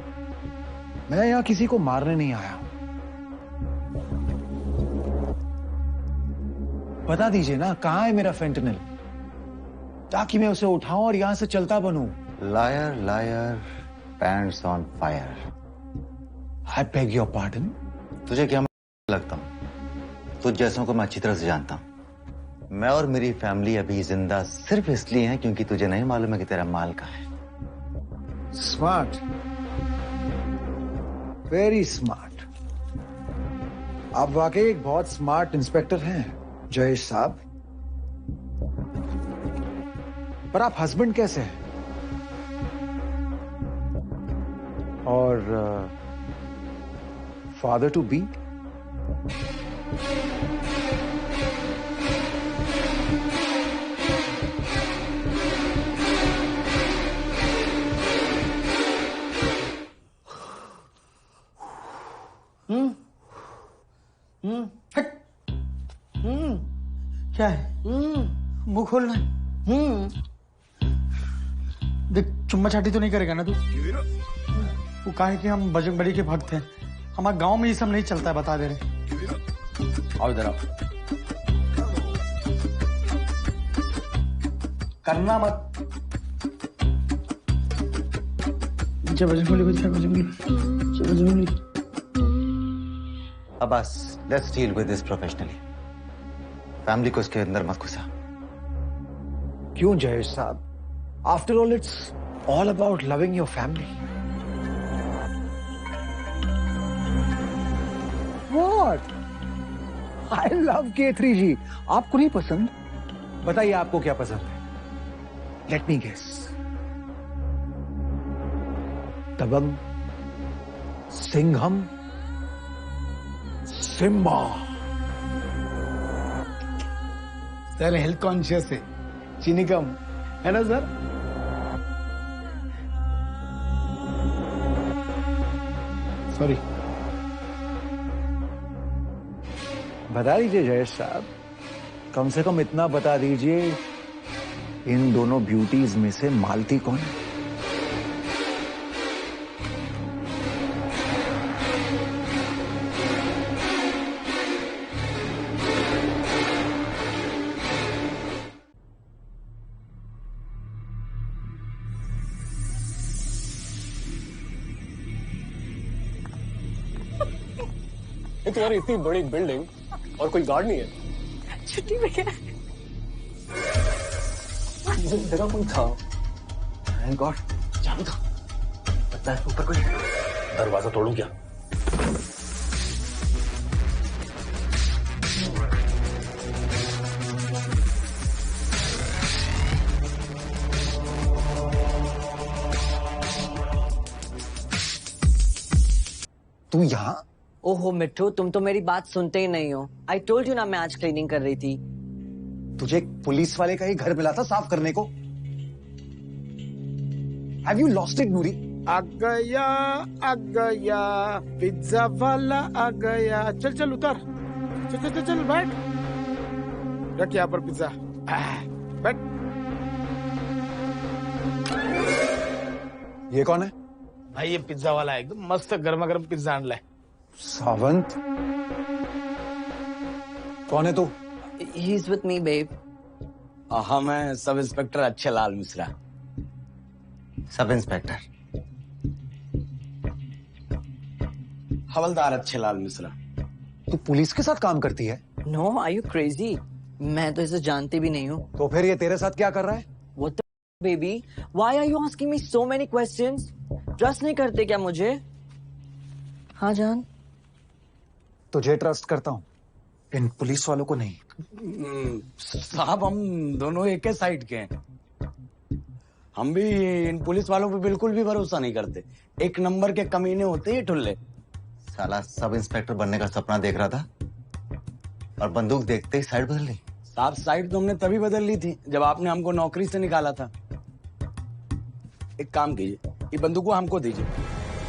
मैं यहां किसी को मारने नहीं आया हूं। बता दीजिए ना कहां है मेरा फेंटेनिल, ताकि मैं उसे उठाऊं और यहां से चलता बनूं। Liar liar, pants on fire. I beg your pardon. तुझे क्या लगता हूं? तुझ जैसों को मैं अच्छी तरह से जानता हूं। मैं और मेरी फैमिली अभी जिंदा सिर्फ इसलिए हैं क्योंकि तुझे नहीं मालूम है कि तेरा माल कहां है। Smart, very smart. आप वाकई एक बहुत स्मार्ट इंस्पेक्टर हैं जयेश साहब। पर आप हस्बैंड कैसे हैं? और फादर टू बी? क्या है? मुंह खोलना है। देख चुम्मा चाटी तो नहीं करेगा ना तू? वो काहे कि हम बजरंग बली के भक्त हैं। हमारे गांव में ये सब नहीं चलता है, बता दे रहे। आओ इधर आओ। करना मत। जय बजरंग बली, जय बजरंग बली, जय बजरंग बली। अब बस let's deal with this professionally. Family को इसके अंदर मत घुसा। क्यों जयेश साहब? After all it's all about loving your family. What? I love K3G। आपको नहीं पसंद? बताइए आपको क्या पसंद है? Let me guess. Dabangg, Singham, Simmba. Sir health conscious है, चीनी कम है ना सर? सॉरी। बता दीजिए जयेश साहब, कम से कम इतना बता दीजिए, इन दोनों ब्यूटीज में से मालती कौन है? तुम्हारी इतनी बड़ी बिल्डिंग और कोई गार्ड नहीं है? छुट्टी पे क्या? जगह कोई था। थैंक गॉड, चाबी था। लगता है ऊपर कोई। दरवाजा तोड़ूं क्या? तू यहाँ? ओहो मिट्टू, तुम तो मेरी बात सुनते ही नहीं हो। आई टोल्ड यू ना, मैं आज क्लीनिंग कर रही थी। तुझे एक पुलिस वाले का ही घर मिला था साफ करने को। Have you lost it, नूरी? आ गया पिज्जा वाला आ गया। चल चल उतर, चल चल चल, चल बैठ, रख यहाँ पर पिज्जा, बैठ। ये कौन है? भाई ये पिज्जा वाला है, एकदम मस्त गर्मा गर्म पिज्जा आन लाए। सावंत, कौन है तू? He is with me, babe. हाँ, मैं सब इंस्पेक्टर अच्छे लाल मिश्रा। सब इंस्पेक्टर हवलदार अच्छे लाल मिश्रा। तू पुलिस के साथ काम करती है? No, are you crazy? मैं तो इसे जानती भी नहीं हूँ। तो फिर ये तेरे साथ क्या कर रहा है? What the baby? Why are you asking me so many questions? Trust नहीं करते क्या मुझे? हाँ जान, तुझे ट्रस्ट करता हूँ, इन पुलिस वालों को नहीं। साहब हम दोनों एक ही साइड के हैं। हम भी इन पुलिस वालों पे बिल्कुल भी भरोसा नहीं करते। एक नंबर के कमीने होते हैं ठुल्ले। साला सब इंस्पेक्टर बनने का सपना देख रहा था और बंदूक देखते ही साइड बदल ली। साहब साइड तो हमने तभी बदल ली थी जब आपने हमको नौकरी से निकाला था। एक काम कीजिए, ये बंदूक को हमको दीजिए,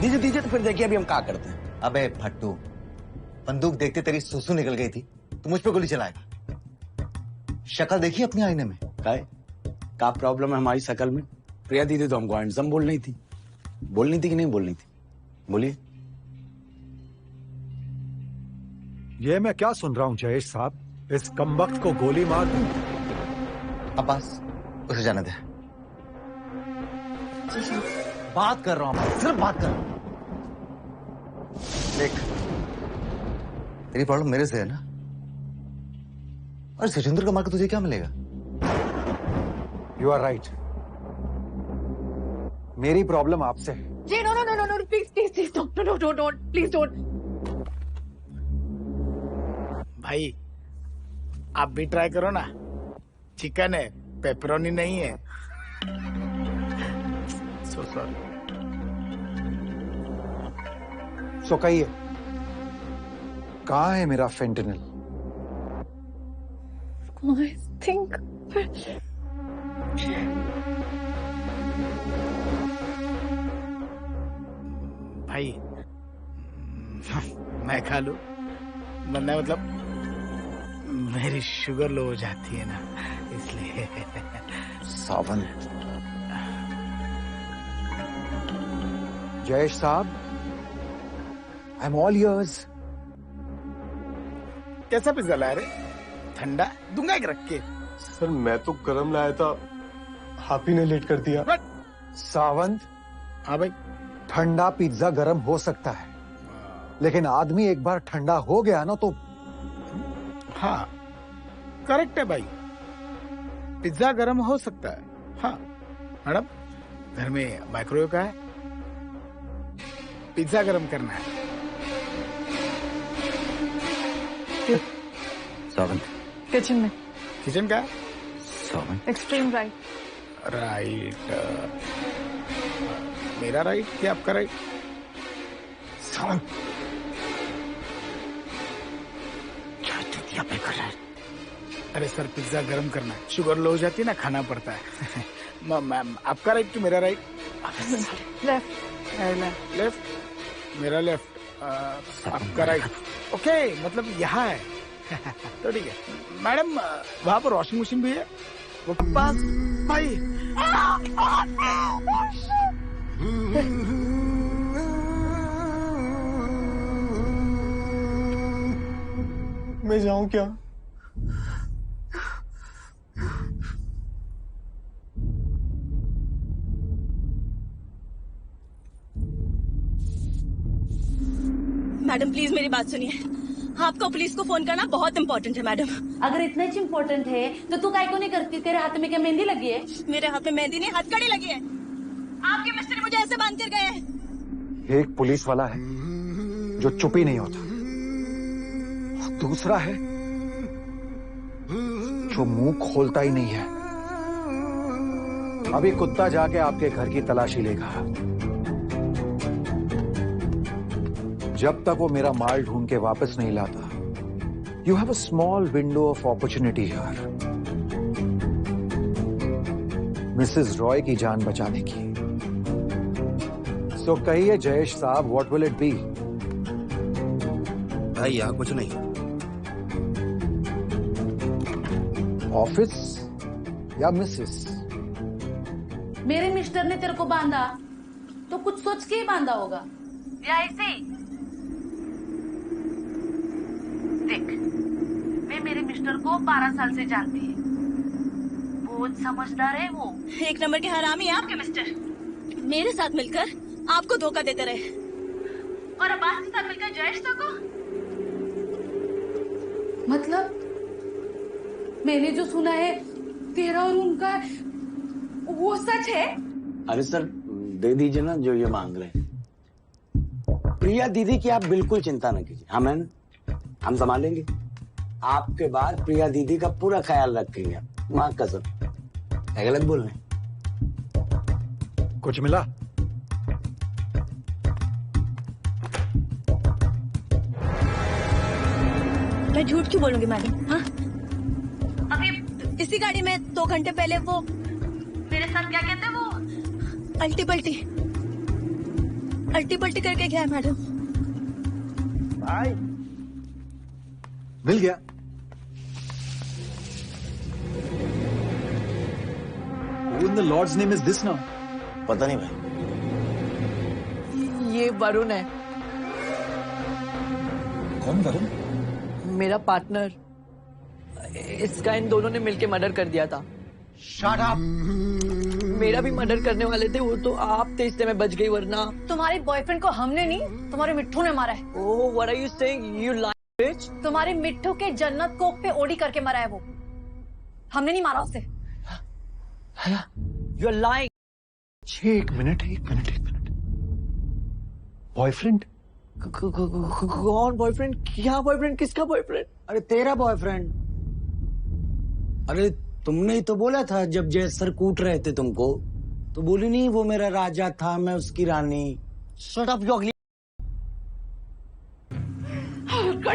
दीजिए दीजिए, तो फिर देखिए अभी हम क्या करते हैं। अबे फट्टू, बंदूक देखते तेरी सुसु निकल गई थी, तू मुझ पे गोली चलाएगा? शक्ल देखी अपनी आईने में? क्या प्रॉब्लम है हमारी शक्ल में? प्रिया दीदी तो हमको हैंडसम बोलनी थी। बोलनी थी कि नहीं बोलनी थी? बोलिए। ये मैं क्या सुन रहा हूँ जयेश साहब? इस कमबख्त को गोली मार दूं? अब्बास, उसे जाने दे। बात कर रहा हूँ, सिर्फ बात कर रहा हूँ। देख, तेरी प्रॉब्लम मेरे से है ना? और सचिंद्र का मार के तुझे क्या मिलेगा? यू आर राइट, मेरी प्रॉब्लम आपसे है। Jay, no, please, don't, please don't. भाई आप भी ट्राई करो ना, चिकन है, पेपरोनी नहीं है। So sorry. सो कहिए, कहाँ है मेरा फेंटेनिल? I think भाई मैं खा लूं, वरना मतलब मेरी शुगर लो हो जाती है ना, इसलिए। सावंत, जयेश साहब, आई एम ऑल इयर्स। कैसा पिज्जा लाया रे? ठंडा दूंगा एक रख के। सर मैं तो गरम लाया था, आप ही ने लेट कर दिया। सावंत, हाँ भाई, ठंडा पिज्जा गरम हो सकता है, लेकिन आदमी एक बार ठंडा हो गया ना तो। हाँ करेक्ट है भाई, पिज्जा गरम हो सकता है। हाँ मैडम, घर में माइक्रोवेव का है, पिज्जा गरम करना है। सावंत, किचन में। किचन का? Sawant, extreme right. राइट, मेरा राइट क्या आपका राइट? सावंत, क्या चुतिया पे कर रहा है? अरे सर, पिज्जा गरम करना है, शुगर लो हो जाती है ना, खाना पड़ता है। मैम आपका राइट कि मेरा राइट? लेफ्ट। लेफ्ट, मेरा लेफ्ट, आपका राइट। ओके, मतलब यहाँ है। तो ठीक है मैडम, वहां पर वॉशिंग मशीन भी है वो पास भाई। मैं जाऊं क्या? मैडम प्लीज मेरी बात सुनिए, आपको पुलिस को फोन करना बहुत इम्पोर्टेंट है मैडम। अगर इतना ही इम्पोर्टेंट है तो तू काय को नहीं करती? तेरे हाथ में क्या मेहंदी लगी है? मेरे हाथ में मेहंदी नहीं, हथकड़ी लगी है। आपके मिस्त्री मुझे ऐसे बांध कर गए हैं। एक पुलिस वाला है जो चुप ही नहीं होता, दूसरा है जो मुंह खोलता ही नहीं है। अभी कुत्ता जाके आपके घर की तलाशी लेगा। जब तक वो मेरा माल ढूंढ के वापस नहीं लाता, you have a small window of opportunity यार, मिसेस रॉय की जान बचाने की। सो कहिए जयेश साहब, व्हाट विल इट बी? भाई यहाँ कुछ नहीं। ऑफिस या मिसेस? मेरे मिस्टर ने तेरे को बांधा तो कुछ सोच के ही बांधा होगा, या ऐसे ही? देख, मैं मेरे मिस्टर को 12 साल से जानती है, बहुत समझदार है वो। एक नंबर के हरामी है आपके मिस्टर। मेरे साथ मिलकर आपको धोखा देते रहे, और अब्बास के साथ मिलकर जयेश को। मतलब मैंने जो सुना है तेरा और उनका, वो सच है? अरे सर, दे दीजिए ना जो ये मांग रहे हैं। प्रिया दीदी की आप बिल्कुल चिंता न कीजिए, हम संभालेंगे। आपके बाद प्रिया दीदी का पूरा ख्याल रखेंगे, माँ कसम। गलत बोल रहे? कुछ मिला? मैं झूठ क्यों बोलूंगी मैडम? हाँ, अभी इसी गाड़ी में 2 घंटे पहले वो मेरे साथ क्या कहते हैं, वो अल्टी पल्टी करके गया है मैडम। भाई मिल गया। Who in the Lord's name is this now? पता नहीं भाई। ये वरुण है। कौन वरुण? मेरा पार्टनर। इसका इन दोनों ने मिलके मर्डर कर दिया था। Shut up! मेरा भी मर्डर करने वाले थे, वो तो आप थे, इससे मैं बच गई, वरना। तुम्हारे बॉयफ्रेंड को हमने नहीं, तुम्हारे मिट्ठू ने मारा है। ओह, what are you saying? You lying bitch? तुम्हारे मिट्ठू के जन्नत कोक पे ओडी करके मरा है वो, हमने नहीं मारा उसे। You are lying. एक मिनट। बॉयफ्रेंड? कौन बॉयफ्रेंड? क्या बॉयफ्रेंड? किसका बॉयफ्रेंड? अरे तेरा बॉयफ्रेंड। अरे तुमने ही तो बोला था जब जय सर कूट रहे थे तुमको, तो बोली नहीं वो मेरा राजा था, मैं उसकी रानी। Shut up, you ugly.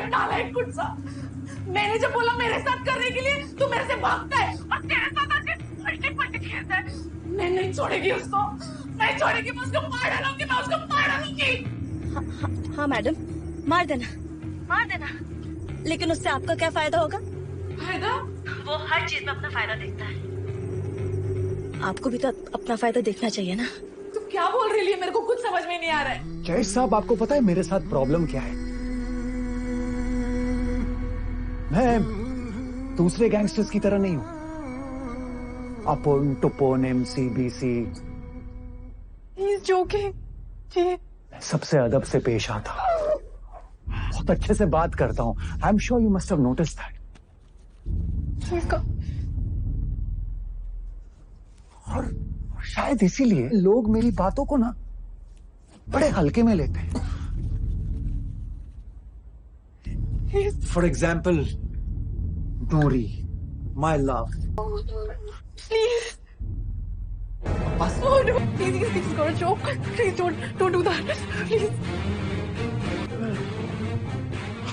नालायक कुत्ता, मैंने जब बोला मेरे साथ करने के लिए, तू मेरे से भागता है और तेरे साथ आके पलटी खेलता है। मैं नहीं छोड़ेगी उसको, मैं उसको मार डालूंगी। हाँ मैडम, मार देना, लेकिन उससे आपका क्या फायदा होगा? फायदा? वो हर चीज में अपना फायदा देखता है, आपको भी तो अपना फायदा देखना चाहिए ना। तू क्या बोल रही है? मेरे को कुछ समझ में नहीं आ रहा है। जयेश साहब, आपको पता है मेरे साथ प्रॉब्लम क्या है? मैं दूसरे गैंगस्टर्स की तरह नहीं हूं। अपोन, टुपोन, MCBC। He's joking. मैं सबसे अदब से पेश आता हूं, बहुत अच्छे से बात करता हूं। I am sure you must have noticed that. और शायद इसीलिए लोग मेरी बातों को ना बड़े हल्के में लेते हैं। For example, Nori, my love. Please. Oh no! Please, he's gonna choke. Please don't do that. Please.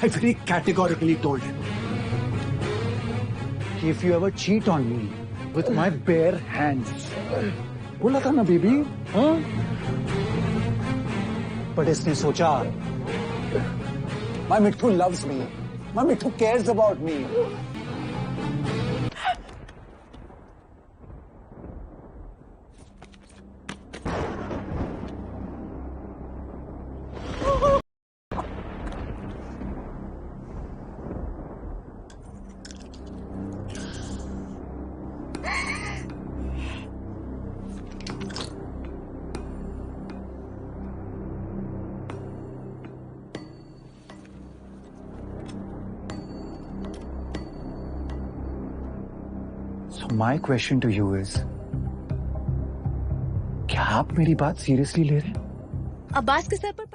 I very categorically told him, if you ever cheat on me with my bare hands, बोला था ना baby, हाँ? But इसने सोचा, my Mitthu loves me, my Mitthu cares about me. So my question to you is, क्या आप मेरी बात सीरियसली ले रहे हैं? अब्बास के सर पर